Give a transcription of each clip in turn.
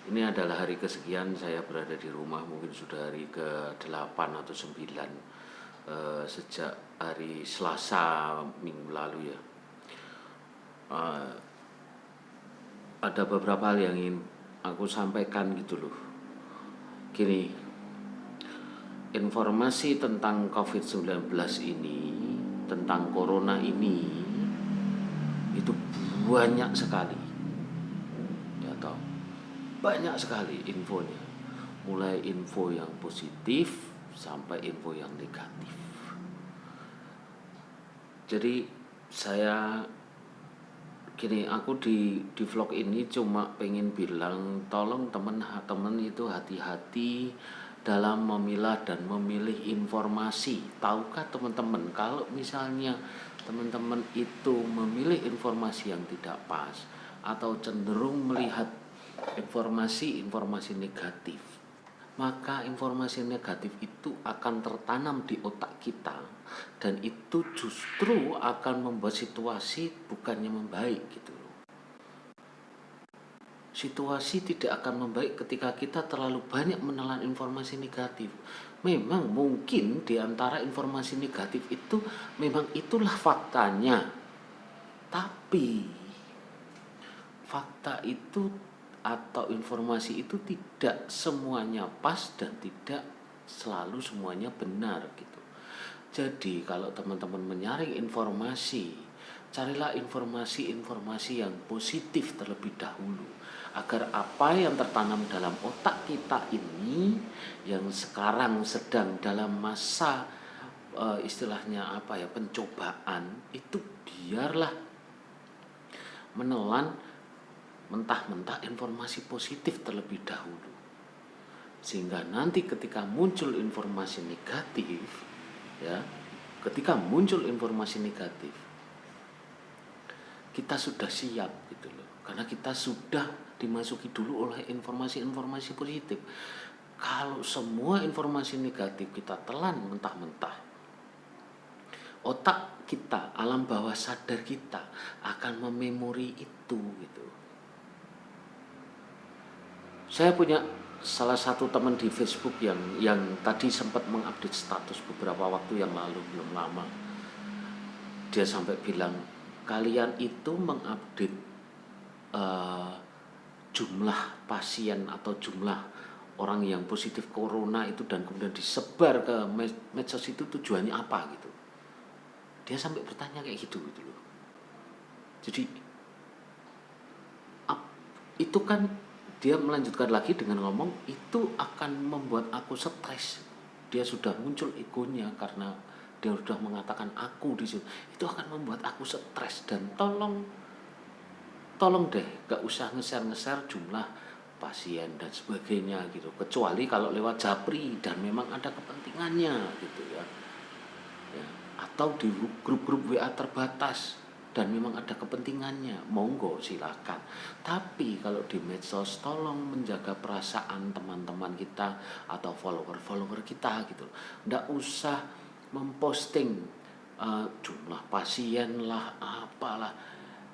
Ini adalah hari kesekian saya berada di rumah, mungkin sudah hari ke-8 atau 9 sejak hari Selasa minggu lalu ya. Eh, ada beberapa hal yang ingin aku sampaikan gitu loh. Gini, informasi tentang COVID-19 ini, tentang corona ini, itu banyak sekali. Ya toh, banyak sekali infonya. Mulai info yang positif sampai info yang negatif. Jadi saya aku di vlog ini cuma pengen bilang tolong teman-teman itu hati-hati dalam memilah dan memilih informasi. Tahukah teman-teman kalau misalnya teman-teman itu memilih informasi yang tidak pas atau cenderung melihat informasi negatif, maka informasi negatif itu akan tertanam di otak kita dan itu justru akan membuat situasi bukannya membaik gitu loh. Situasi tidak akan membaik ketika kita terlalu banyak menelan informasi negatif. Memang mungkin di antara informasi negatif itu memang itulah faktanya. Tapi fakta itu atau informasi itu tidak semuanya pas dan tidak selalu semuanya benar gitu. Jadi kalau teman-teman menyaring informasi, carilah informasi-informasi yang positif terlebih dahulu agar apa yang tertanam dalam otak kita ini yang sekarang sedang dalam masa istilahnya pencobaan itu biarlah menelan mentah-mentah informasi positif terlebih dahulu, sehingga nanti ketika muncul informasi negatif kita sudah siap gitu loh, karena kita sudah dimasuki dulu oleh informasi-informasi positif. Kalau semua informasi negatif kita telan mentah-mentah, otak kita, alam bawah sadar kita akan mememori itu gitu. Saya punya salah satu teman di Facebook yang tadi sempat mengupdate status beberapa waktu yang lalu, belum lama. Dia sampai bilang, kalian itu mengupdate jumlah pasien atau jumlah orang yang positif corona itu dan kemudian disebar ke medsos itu tujuannya apa gitu. Dia sampai bertanya kayak gitu loh. Jadi itu kan dia melanjutkan lagi dengan ngomong itu akan membuat aku stres. Dia sudah muncul egonya karena dia sudah mengatakan aku di situ. Itu akan membuat aku stres dan tolong deh gak usah nge-share jumlah pasien dan sebagainya gitu. Kecuali kalau lewat Japri dan memang ada kepentingannya gitu ya. Atau di grup-grup WA terbatas dan memang ada kepentingannya, monggo silakan. Tapi kalau di medsos tolong menjaga perasaan teman-teman kita atau follower kita gitu. Nggak usah memposting jumlah pasien lah apalah.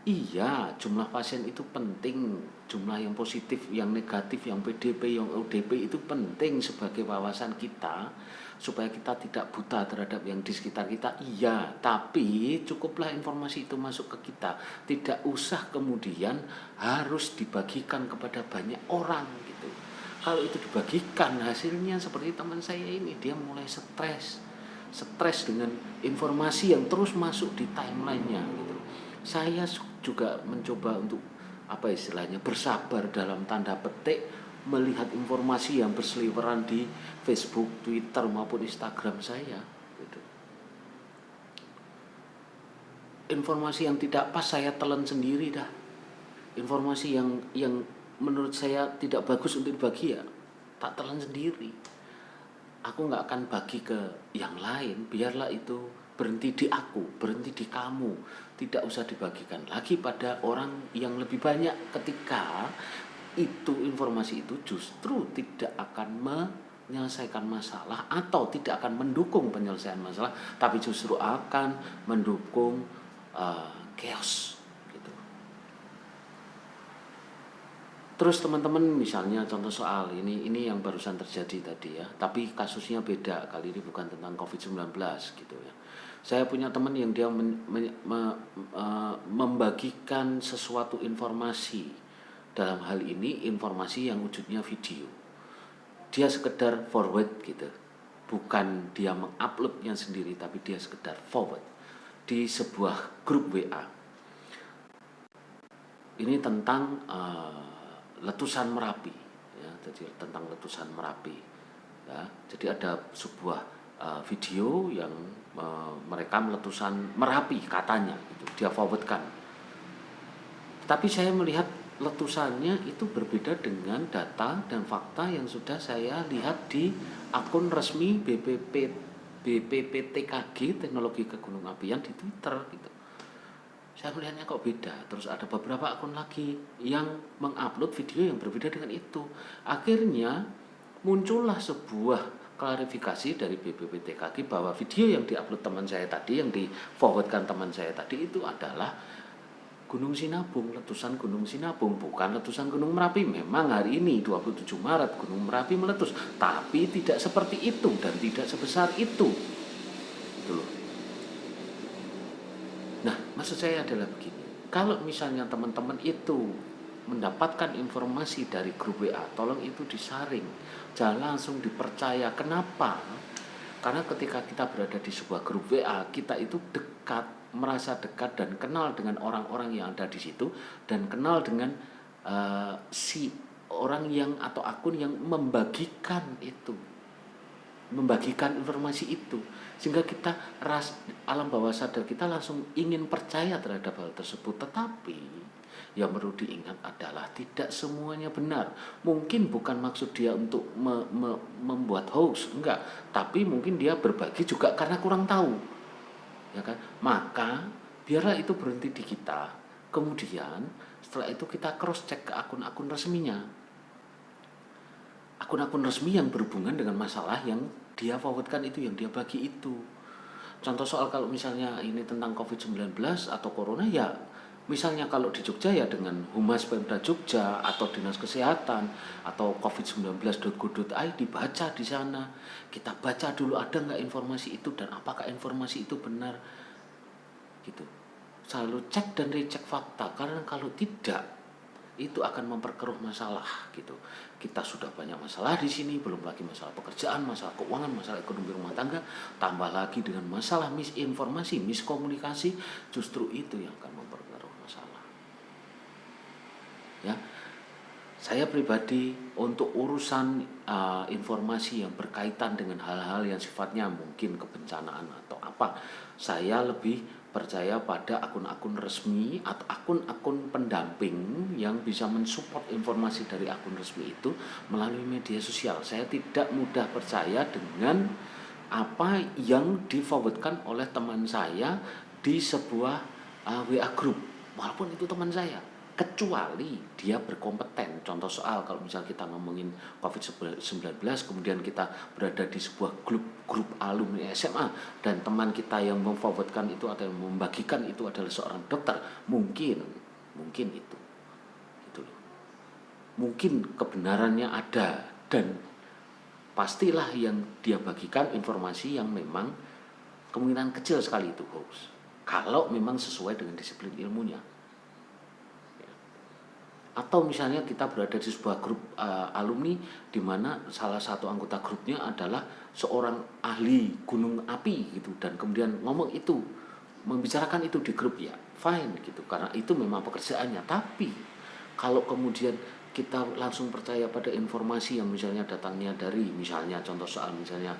Iya, jumlah pasien itu penting, jumlah yang positif, yang negatif, yang PDP, yang ODP itu penting sebagai wawasan kita supaya kita tidak buta terhadap yang di sekitar kita. Iya, tapi cukuplah informasi itu masuk ke kita, tidak usah kemudian harus dibagikan kepada banyak orang gitu. Kalau itu dibagikan hasilnya seperti teman saya ini, dia mulai stres dengan informasi yang terus masuk di timelinenya gitu. Saya juga mencoba untuk bersabar dalam tanda petik melihat informasi yang berseliweran di Facebook, Twitter maupun Instagram saya gitu. Informasi yang tidak pas saya telan sendiri dah. Informasi yang menurut saya tidak bagus untuk dibagi ya tak telan sendiri. Aku nggak akan bagi ke yang lain, biarlah itu berhenti di aku, berhenti di kamu, tidak usah dibagikan lagi pada orang yang lebih banyak, ketika itu informasi itu justru tidak akan menyelesaikan masalah atau tidak akan mendukung penyelesaian masalah, tapi justru akan mendukung chaos gitu. Terus teman-teman misalnya contoh soal ini yang barusan terjadi tadi ya, tapi kasusnya beda, kali ini bukan tentang COVID-19 gitu ya. Saya punya teman yang dia membagikan sesuatu informasi, dalam hal ini informasi yang wujudnya video. Dia sekedar forward gitu, bukan dia menguploadnya sendiri, tapi dia sekedar forward di sebuah grup WA. Ini tentang letusan Merapi ya, jadi tentang letusan Merapi ya. Jadi ada sebuah video yang merekam letusan Merapi katanya gitu, dia forwardkan. Tapi saya melihat letusannya itu berbeda dengan data dan fakta yang sudah saya lihat di akun resmi BPPTKG Teknologi Kegunung Apian di Twitter gitu. Saya melihatnya kok beda. Terus ada beberapa akun lagi yang mengupload video yang berbeda dengan itu. Akhirnya muncullah sebuah klarifikasi dari BPPTKG bahwa video yang diupload teman saya tadi, yang di forwardkan teman saya tadi itu adalah Gunung Sinabung, letusan Gunung Sinabung, bukan letusan Gunung Merapi. Memang hari ini 27 Maret Gunung Merapi meletus, tapi tidak seperti itu dan tidak sebesar itu. Gitu loh. Nah, maksud saya adalah begini. Kalau misalnya teman-teman itu mendapatkan informasi dari grup WA, tolong itu disaring. Jangan langsung dipercaya. Kenapa? Karena ketika kita berada di sebuah grup WA, kita itu dekat, merasa dekat dan kenal dengan orang-orang yang ada di situ, dan kenal dengan si orang yang atau akun yang membagikan itu, membagikan informasi itu, sehingga kita alam bawah sadar kita langsung ingin percaya terhadap hal tersebut. Tetapi yang perlu diingat adalah tidak semuanya benar. Mungkin bukan maksud dia untuk membuat hoax, enggak, tapi mungkin dia berbagi juga karena kurang tahu, ya kan? Maka biarlah itu berhenti di kita. Kemudian setelah itu kita cross check ke akun-akun resminya, akun-akun resmi yang berhubungan dengan masalah yang dia forwardkan itu, yang dia bagi itu. Contoh soal kalau misalnya ini tentang COVID-19 atau Corona ya, misalnya kalau di Jogja ya dengan Humas Pemda Jogja atau Dinas Kesehatan atau covid19.go.id, dibaca di sana. Kita baca dulu ada nggak informasi itu dan apakah informasi itu benar gitu. Selalu cek dan recheck fakta, karena kalau tidak itu akan memperkeruh masalah gitu. Kita sudah banyak masalah di sini, belum lagi masalah pekerjaan, masalah keuangan, masalah ekonomi rumah tangga, tambah lagi dengan masalah misinformasi, miskomunikasi, justru itu yang akan memperkeruh masalah. Ya, saya pribadi untuk urusan informasi yang berkaitan dengan hal-hal yang sifatnya mungkin kebencanaan atau apa, saya lebih percaya pada akun-akun resmi atau akun-akun pendamping yang bisa mensupport informasi dari akun resmi itu melalui media sosial. Saya tidak mudah percaya dengan apa yang di-forwardkan oleh teman saya di sebuah WA group, walaupun itu teman saya, kecuali dia berkompeten. Contoh soal kalau misalnya kita ngomongin COVID-19, kemudian kita berada di sebuah grup alumni SMA dan teman kita yang memforwardkan itu atau yang membagikan itu adalah seorang dokter, mungkin itu gitu loh. Mungkin kebenarannya ada, dan pastilah yang dia bagikan informasi yang memang kemungkinan kecil sekali itu hoax, kalau memang sesuai dengan disiplin ilmunya. Atau misalnya kita berada di sebuah grup alumni di mana salah satu anggota grupnya adalah seorang ahli gunung api gitu, dan kemudian ngomong itu, membicarakan itu di grup, ya fine gitu, karena itu memang pekerjaannya. Tapi kalau kemudian kita langsung percaya pada informasi yang misalnya datangnya dari, misalnya contoh soal misalnya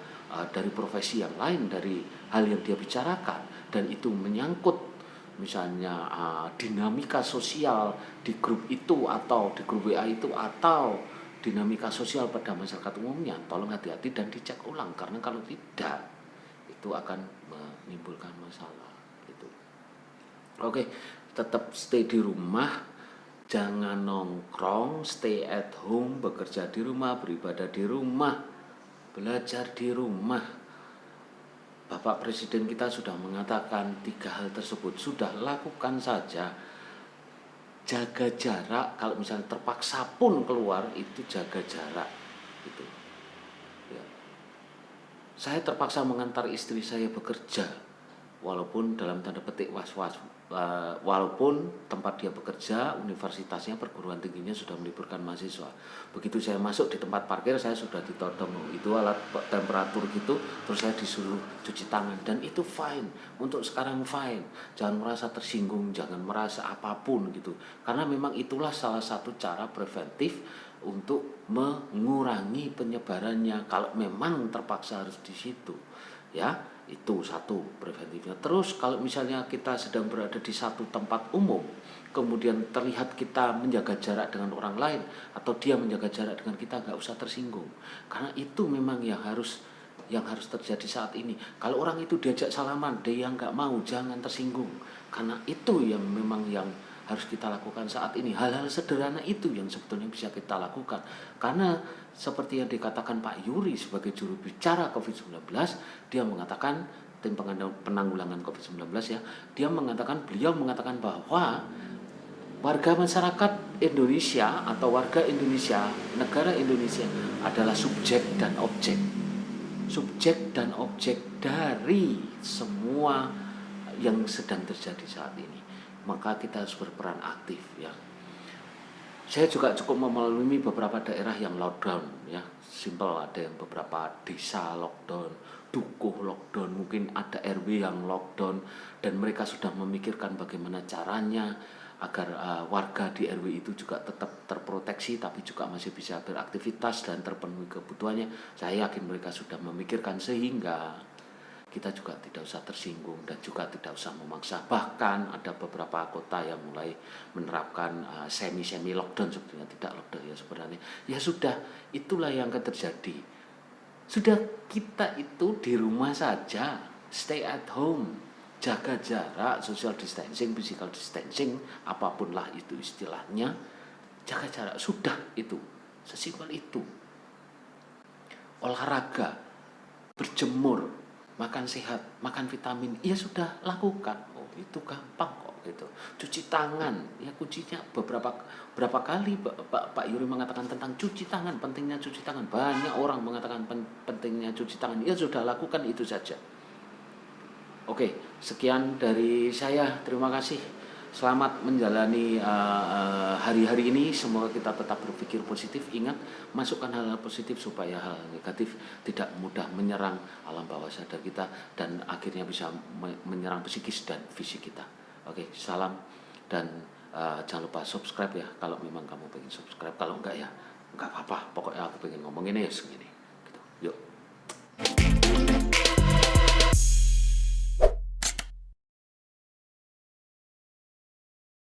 dari profesi yang lain, dari hal yang dia bicarakan, dan itu menyangkut misalnya dinamika sosial di grup itu atau di grup WA itu, atau dinamika sosial pada masyarakat umumnya, tolong hati-hati dan dicek ulang, karena kalau tidak itu akan menimbulkan masalah gitu. Oke, tetap stay di rumah, jangan nongkrong, stay at home, bekerja di rumah, beribadah di rumah, belajar di rumah. Bapak Presiden kita sudah mengatakan 3 hal tersebut, sudah lakukan saja. jaga jarak. Kalau misalnya terpaksa pun keluar, itu jaga jarak gitu ya. Saya terpaksa mengantar istri saya bekerja, walaupun dalam tanda petik was-was, walaupun tempat dia bekerja, universitasnya, perguruan tingginya sudah meliburkan mahasiswa. Begitu saya masuk di tempat parkir, saya sudah ditodong itu alat temperatur gitu, terus saya disuruh cuci tangan, dan itu fine. Untuk sekarang fine. Jangan merasa tersinggung, jangan merasa apapun gitu, karena memang itulah salah satu cara preventif untuk mengurangi penyebarannya kalau memang terpaksa harus di situ ya. Itu satu preventifnya. Terus kalau misalnya kita sedang berada di satu tempat umum, kemudian terlihat kita menjaga jarak dengan orang lain atau dia menjaga jarak dengan kita, nggak usah tersinggung, karena itu memang yang harus terjadi saat ini. Kalau orang itu diajak salaman, dia yang nggak mau, jangan tersinggung, karena itu yang memang yang harus kita lakukan saat ini. Hal-hal sederhana itu yang sebetulnya bisa kita lakukan, karena seperti yang dikatakan Pak Yuri sebagai juru bicara COVID-19, dia mengatakan, tim penanggulangan COVID-19 ya, beliau mengatakan bahwa warga masyarakat Indonesia atau warga Indonesia, negara Indonesia adalah subjek dan objek. Subjek dan objek dari semua yang sedang terjadi saat ini. Maka kita harus berperan aktif ya. Saya juga cukup melalui beberapa daerah yang lockdown ya. Simple, ada yang beberapa desa lockdown, dukuh lockdown, mungkin ada RW yang lockdown, dan mereka sudah memikirkan bagaimana caranya agar warga di RW itu juga tetap terproteksi tapi juga masih bisa beraktivitas dan terpenuhi kebutuhannya. Saya yakin mereka sudah memikirkan, sehingga kita juga tidak usah tersinggung dan juga tidak usah memaksa. Bahkan ada beberapa kota yang mulai menerapkan semi lockdown, sebetulnya tidak lockdown ya sebenarnya. Ya sudah, itulah yang akan terjadi. Sudah, kita itu di rumah saja, stay at home, jaga jarak, social distancing, physical distancing, apapun lah itu istilahnya, jaga jarak, sudah itu, sesimpel itu. Olahraga, berjemur, makan sehat, makan vitamin, ya sudah lakukan. Oh, itu gampang kok gitu. Cuci tangan, ya kuncinya berapa kali Pak Yuri mengatakan tentang cuci tangan, pentingnya cuci tangan. Banyak orang mengatakan pentingnya cuci tangan. Ya sudah, lakukan itu saja. Oke, sekian dari saya. Terima kasih. Selamat menjalani hari-hari ini. Semoga kita tetap berpikir positif. Ingat, masukkan hal-hal positif supaya hal negatif tidak mudah menyerang alam bawah sadar kita dan akhirnya bisa menyerang psikis dan fisik kita. Oke, salam, dan jangan lupa subscribe ya kalau memang kamu pengen subscribe. Kalau enggak ya enggak apa-apa. Pokoknya aku pengen ngomongin ya segini. Gitu. Yuk.